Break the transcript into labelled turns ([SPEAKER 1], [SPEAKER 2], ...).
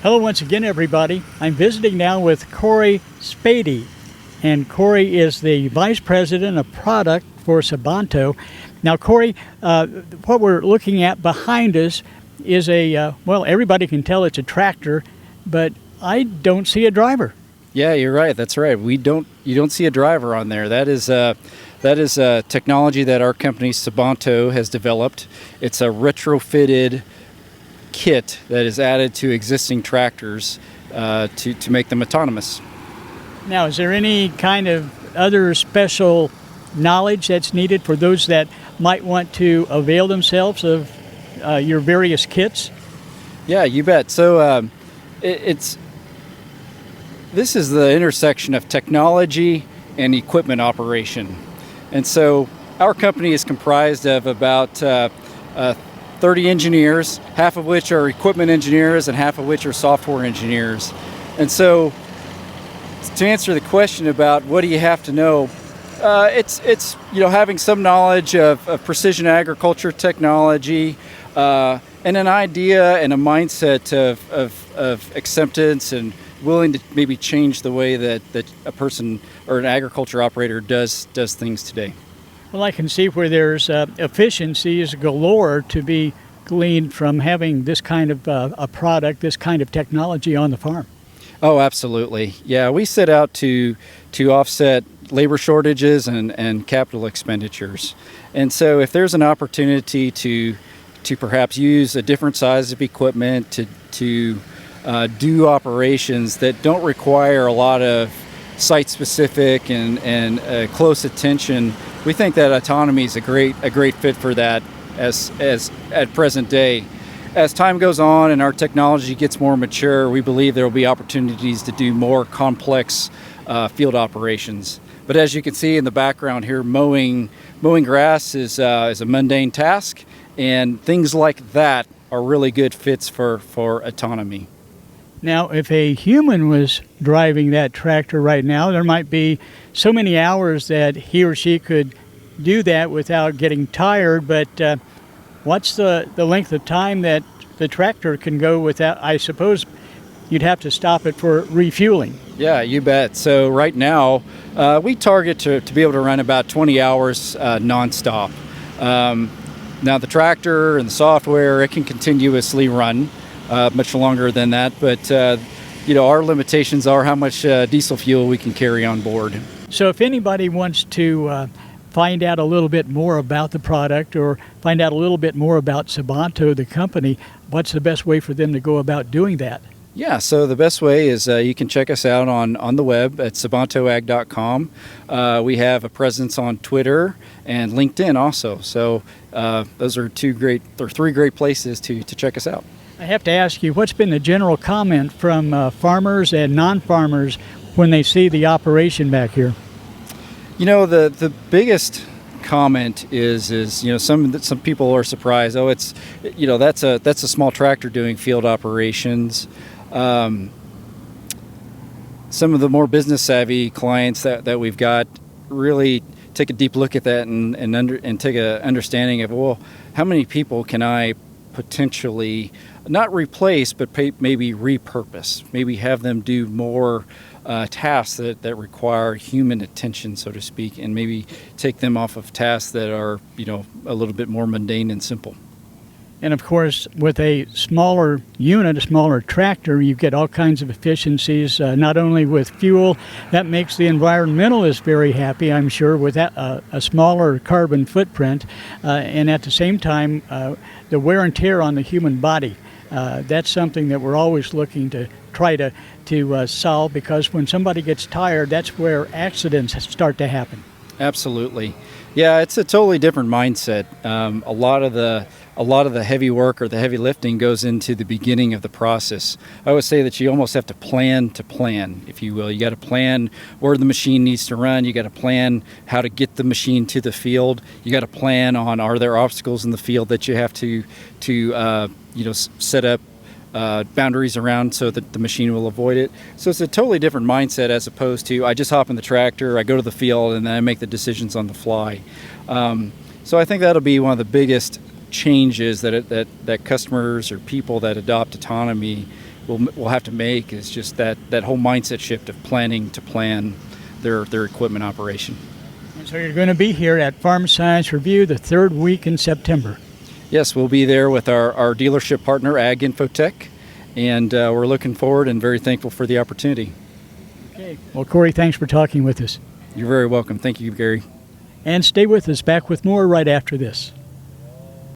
[SPEAKER 1] Hello once again, everybody. I'm visiting now with Cory Spaetti, and Cory is the Vice President of Product for Sabanto. Now, Cory, what we're looking at behind us is well, everybody can tell it's a tractor, but I don't see a driver.
[SPEAKER 2] Yeah, you're right. That's right. You don't see a driver on there. That is technology that our company Sabanto has developed. It's a retrofitted kit that is added to existing tractors to make them autonomous.
[SPEAKER 1] Now, is there any kind of other special knowledge that's needed for those that might want to avail themselves of your various kits?
[SPEAKER 2] Yeah, you bet. So this is the intersection of technology and equipment operation. And so our company is comprised of about 30 engineers, half of which are equipment engineers and half of which are software engineers. And so to answer the question about what do you have to know, it's having some knowledge of precision agriculture technology and an idea and a mindset of acceptance and willing to maybe change the way that a person or an agriculture operator does things today.
[SPEAKER 1] Well, I can see where there's efficiencies galore to be gleaned from having this kind of a product, this kind of technology on the farm.
[SPEAKER 2] Oh, absolutely. Yeah, we set out to offset labor shortages and capital expenditures. And so if there's an opportunity to perhaps use a different size of equipment to do operations that don't require a lot of site-specific and close attention, we think that autonomy is a great fit for that as at present day. As time goes on and our technology gets more mature, we believe there will be opportunities to do more complex field operations. But as you can see in the background here, mowing grass is a mundane task, and things like that are really good fits for autonomy.
[SPEAKER 1] Now, if a human was driving that tractor right now, there might be so many hours that he or she could do that without getting tired, but what's the length of time that the tractor can go without? I suppose you'd have to stop it for refueling.
[SPEAKER 2] Yeah, you bet. So right now, we target to be able to run about 20 hours nonstop. Now the tractor and the software, it can continuously run much longer than that, but our limitations are how much diesel fuel we can carry on board.
[SPEAKER 1] So if anybody wants to find out a little bit more about the product or find out a little bit more about Sabanto, the company, what's the best way for them to go about doing that?
[SPEAKER 2] Yeah, so the best way is you can check us out on the web at sabantoag.com. We have a presence on Twitter and LinkedIn also. So those are three great places to check us out.
[SPEAKER 1] I have to ask you, what's been the general comment from farmers and non-farmers when they see the operation back here?
[SPEAKER 2] The biggest comment is some people are surprised. Oh, it's that's a small tractor doing field operations. Some of the more business savvy clients that we've got really take a deep look at that and take a understanding of, well, how many people can I potentially not replace, but maybe repurpose, maybe have them do more tasks that require human attention, so to speak, and maybe take them off of tasks that are, a little bit more mundane and simple.
[SPEAKER 1] And of course, with a smaller unit, a smaller tractor, you get all kinds of efficiencies, not only with fuel. That makes the environmentalist very happy, I'm sure, with that, a smaller carbon footprint. And at the same time, the wear and tear on the human body. That's something that we're always looking to try to solve, because when somebody gets tired, that's where accidents start to happen.
[SPEAKER 2] Absolutely. Yeah, it's a totally different mindset. A lot of the heavy work or the heavy lifting goes into the beginning of the process. I always say that you almost have to plan, if you will. You got to plan where the machine needs to run. You got to plan how to get the machine to the field. You got to plan on, are there obstacles in the field that you have to set up boundaries around so that the machine will avoid it. So it's a totally different mindset as opposed to I just hop in the tractor, I go to the field, and then I make the decisions on the fly. So I think that'll be one of the biggest changes that customers or people that adopt autonomy we'll have to make is just that whole mindset shift of planning to plan their equipment operation.
[SPEAKER 1] And so you're going to be here at Farm Science Review the third week in September.
[SPEAKER 2] Yes, we'll be there with our dealership partner, Ag Infotech, and we're looking forward and very thankful for the opportunity.
[SPEAKER 1] Okay. Well, Cory, thanks for talking with us.
[SPEAKER 2] You're very welcome. Thank you, Gary.
[SPEAKER 1] And stay with us. Back with more right after this.